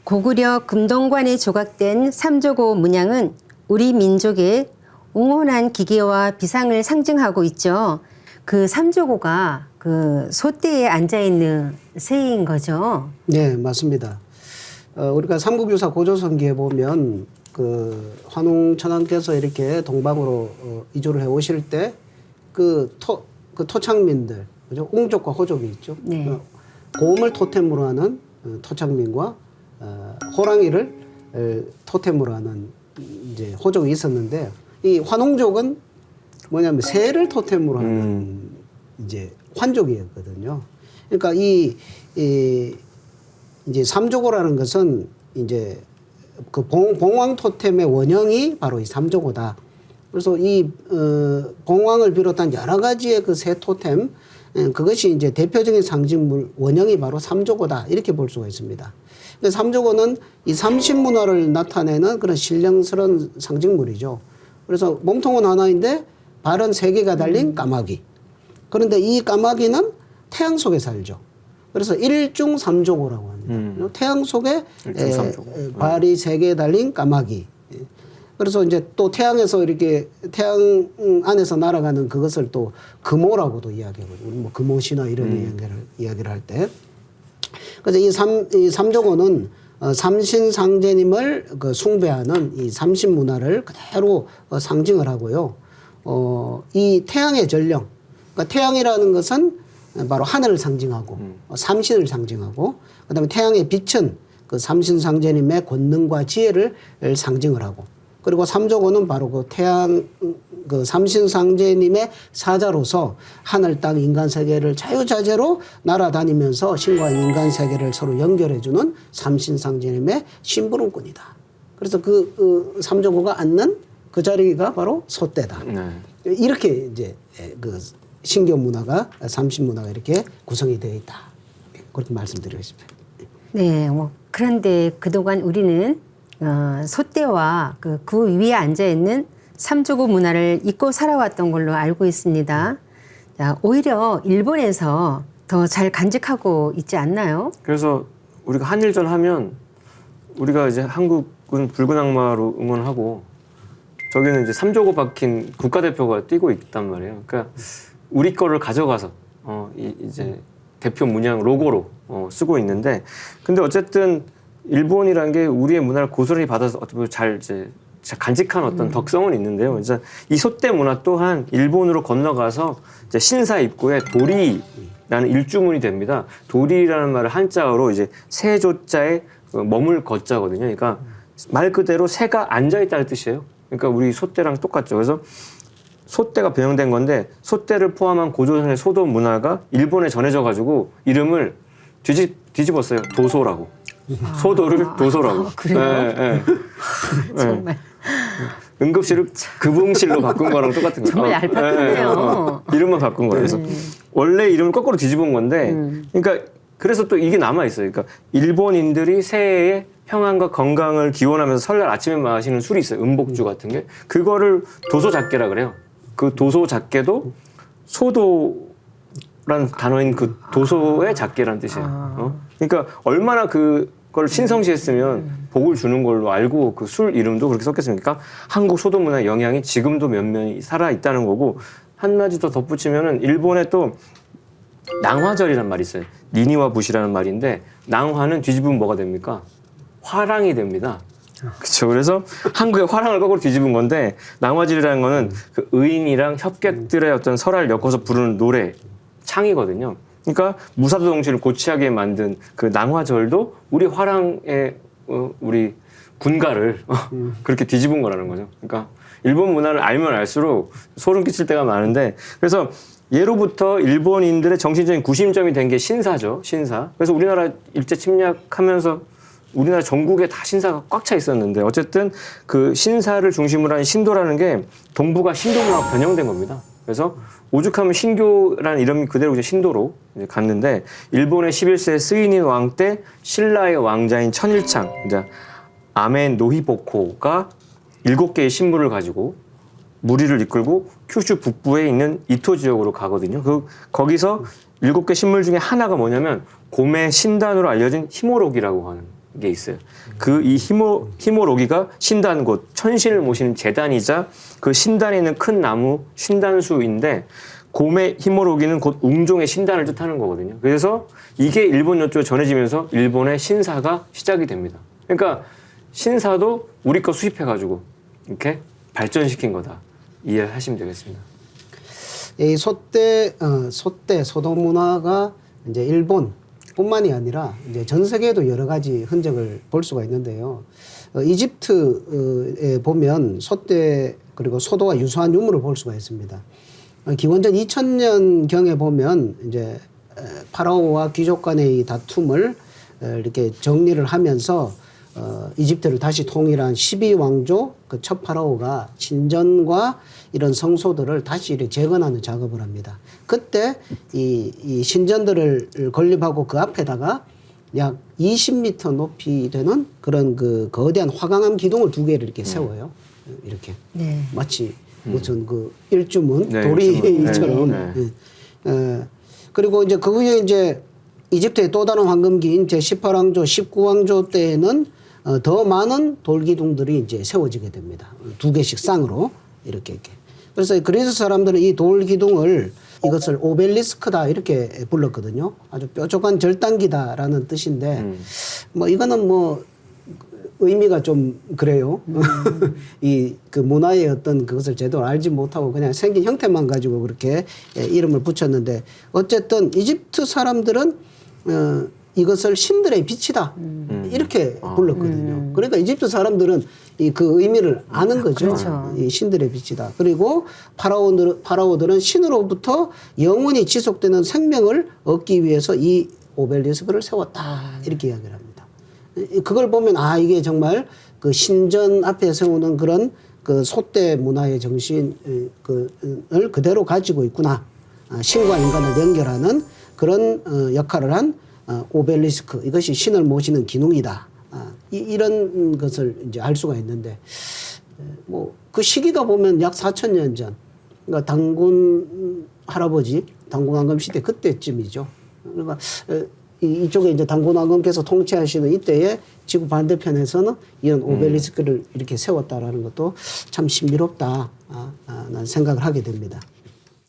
고구려 금동관에 조각된 삼조고 문양은 우리 민족의 웅혼한 기계와 비상을 상징하고 있죠. 그 삼조고가 그 소대에 앉아있는 새인 거죠. 네, 맞습니다. 우리가 삼국유사 고조선기에 보면 그 환웅천왕께서 이렇게 동방으로 이주를 해 오실 때 그 토착민들, 그죠? 웅족과 호족이 있죠. 네. 곰을 토템으로 하는 토착민과 호랑이를 토템으로 하는 이제 호족이 있었는데, 이 환웅족은 뭐냐면 새를 토템으로 하는 이제 환족이었거든요. 그러니까 이제 삼조고라는 것은 이제 그 봉황 토템의 원형이 바로 이 삼조고다. 그래서 이 봉황을 비롯한 여러 가지의 그 새 토템, 그것이 이제 대표적인 상징물 원형이 바로 삼조고다, 이렇게 볼 수가 있습니다. 근데 삼조고는 이 삼신문화를 나타내는 그런 신령스러운 상징물이죠. 그래서 몸통은 하나인데 발은 세 개가 달린 까마귀. 그런데 이 까마귀는 태양 속에 살죠. 그래서 일중삼조고라고 합니다. 태양 속에 발이 세 개 달린 까마귀. 그래서 이제 또 태양에서 이렇게 태양 안에서 날아가는 그것을 또 금오라고도 이야기하거든요. 뭐 금오신화 이런 이야기를 할 때. 그래서 이 삼조고는 삼신상제님을 그 숭배하는 이 삼신 문화를 그대로 상징을 하고요. 이 태양의 전령, 그러니까 태양이라는 것은 바로 하늘을 상징하고 삼신을 상징하고, 그다음에 태양의 빛은 그 삼신상제님의 권능과 지혜를 상징을 하고, 그리고 삼조고는 바로 그 태양 그 삼신상제님의 사자로서 하늘 땅 인간 세계를 자유자재로 날아다니면서 신과 인간 세계를 서로 연결해주는 삼신상제님의 심부름꾼이다. 그래서 그 삼조고가 앉는 그 자리가 바로 소대다. 네. 이렇게 이제 그 신교 문화가 삼신 문화가 이렇게 구성이 되어 있다. 그렇게 말씀드리겠습니다. 네, 뭐 그런데 그동안 우리는 소대와 그 위에 앉아 있는 삼조고 문화를 잊고 살아왔던 걸로 알고 있습니다. 자, 오히려 일본에서 더 잘 간직하고 있지 않나요? 그래서 우리가 한일전 하면 우리가 이제 한국은 붉은 악마로 응원하고 저기는 이제 삼조고 박힌 국가대표가 뛰고 있단 말이에요. 그러니까 우리 거를 가져가서 이제 대표 문양 로고로 쓰고 있는데, 근데 어쨌든 일본이란 게 우리의 문화를 고스란히 받아서 어떻게 보면 잘 간직한 어떤 덕성은 있는데요. 그래서 이 소대 문화 또한 일본으로 건너가서 이제 신사 입구에 도리라는 일주문이 됩니다. 도리라는 말을 한자어로 이제 세조자에 머물 거자거든요. 그러니까 말 그대로 새가 앉아 있다는 뜻이에요. 그러니까 우리 소대랑 똑같죠. 그래서 소대가 변형된 건데, 소대를 포함한 고조선의 소도 문화가 일본에 전해져 가지고 이름을 뒤집었어요. 도소라고. 소도를 도소라고. 그래요? 네. 정말. 응급실을 급응실로 바꾼 거랑 똑같은 거예요. 정말 얄팍하네요. 이름만 바꾼 거예요. 그래서 원래 이름을 거꾸로 뒤집은 건데, 그러니까 그래서 또 이게 남아 있어요. 그러니까 일본인들이 새해에 평안과 건강을 기원하면서 설날 아침에 마시는 술이 있어요. 음복주 같은 게. 그거를 도소작계라 그래요. 그 도소작계도 소도라는 단어인 그 도소의 작계라는 뜻이에요. 그러니까 얼마나 그걸 신성시했으면 복을 주는 걸로 알고 그 술 이름도 그렇게 썼겠습니까? 한국 소도 문화의 영향이 지금도 면면이 살아 있다는 거고, 한 가지 더 덧붙이면은 일본에 또 낭화절이란 말이 있어요. 니니와 붓이라는 말인데, 낭화는 뒤집으면 뭐가 됩니까? 화랑이 됩니다. 그렇죠. 그래서 한국의 화랑을 거꾸로 뒤집은 건데, 낭화절이라는 거는 그 의인이랑 협객들의 어떤 설화를 엮어서 부르는 노래 창이거든요. 그러니까 무사도 정치를 고취하게 만든 그 낭화절도 우리 화랑의 우리 군가를 그렇게 뒤집은 거라는 거죠. 그러니까 일본 문화를 알면 알수록 소름 끼칠 때가 많은데, 그래서 예로부터 일본인들의 정신적인 구심점이 된 게 신사죠. 신사. 그래서 우리나라 일제 침략하면서 우리나라 전국에 다 신사가 꽉 차 있었는데, 어쨌든 그 신사를 중심으로 한 신도라는 게 동북아 신도문화가 변형된 겁니다. 그래서 오죽하면 신교라는 이름이 그대로 이제 신도로 이제 갔는데, 일본의 11세 스이닌 왕 때 신라의 왕자인 천일창, 이제 아멘 노히보코가 7개의 신부를 가지고 무리를 이끌고 큐슈 북부에 있는 이토 지역으로 가거든요. 거기서 7개 신물 중에 하나가 뭐냐면 곰의 신단으로 알려진 히모록이라고 하는 게 있어요. 그 이 히모로기가 신단 곧 천신을 모시는 제단이자 그 신단에 있는 큰 나무 신단수인데 곰의 히모로기는 곧 웅종의 신단을 뜻하는 거거든요. 그래서 이게 일본 요쪽에 전해지면서 일본의 신사가 시작이 됩니다. 그러니까 신사도 우리 거 수입해가지고 이렇게 발전시킨 거다. 이해하시면 되겠습니다. 이 소대 문화가 이제 일본뿐만이 아니라 이제 전 세계에도 여러 가지 흔적을 볼 수가 있는데요. 이집트에 보면 소대 그리고 소도와 유사한 유물을 볼 수가 있습니다. 기원전 2000년 경에 보면 이제 파라오와 귀족 간의 이 다툼을 이렇게 정리를 하면서 이집트를 다시 통일한 12왕조 그 첫 파라오가 신전과 이런 성소들을 다시 이렇게 재건하는 작업을 합니다. 그때 이 신전들을 건립하고 그 앞에다가 약 20m 높이 되는 그런 그 거대한 화강암 기둥을 두 개를 이렇게 세워요. 이렇게 네. 마치 무슨 그 일주문 네, 도리처럼. 네. 그리고 이제 그 후에 이제 이집트의 또 다른 황금기인 제18왕조, 19왕조 때에는 더 많은 돌기둥들이 이제 세워지게 됩니다. 두 개씩 쌍으로 이렇게. 그래서 그리스 사람들은 이 돌기둥을 이것을 오벨리스크다 이렇게 불렀거든요. 아주 뾰족한 절단기다라는 뜻인데 뭐 이거는 뭐 의미가 좀 그래요. 이 그 문화의 어떤 그것을 제대로 알지 못하고 그냥 생긴 형태만 가지고 그렇게 이름을 붙였는데 어쨌든 이집트 사람들은 이것을 신들의 빛이다 이렇게 불렀거든요. 그러니까 이집트 사람들은 이 그 의미를 아는 거죠. 그렇죠. 이 신들의 빛이다. 그리고 파라오들은 신으로부터 영원히 지속되는 생명을 얻기 위해서 이 오벨리스크를 세웠다 이렇게 이야기를 합니다. 그걸 보면 아 이게 정말 그 신전 앞에 세우는 그런 그 소대 문화의 정신을 그대로 가지고 있구나. 신과 인간을 연결하는 그런 역할을 한 오벨리스크 이것이 신을 모시는 기둥이다. 이런 것을 이제 알 수가 있는데 뭐 그 시기가 보면 약 4,000년 전 그러니까 단군 할아버지 단군 황금 시대 그때쯤이죠. 그러니까 이쪽에 이제 단군 황금께서 통치하시는 이때에 지구 반대편에서는 이런 오벨리스크를 이렇게 세웠다라는 것도 참 신비롭다. 난 생각을 하게 됩니다.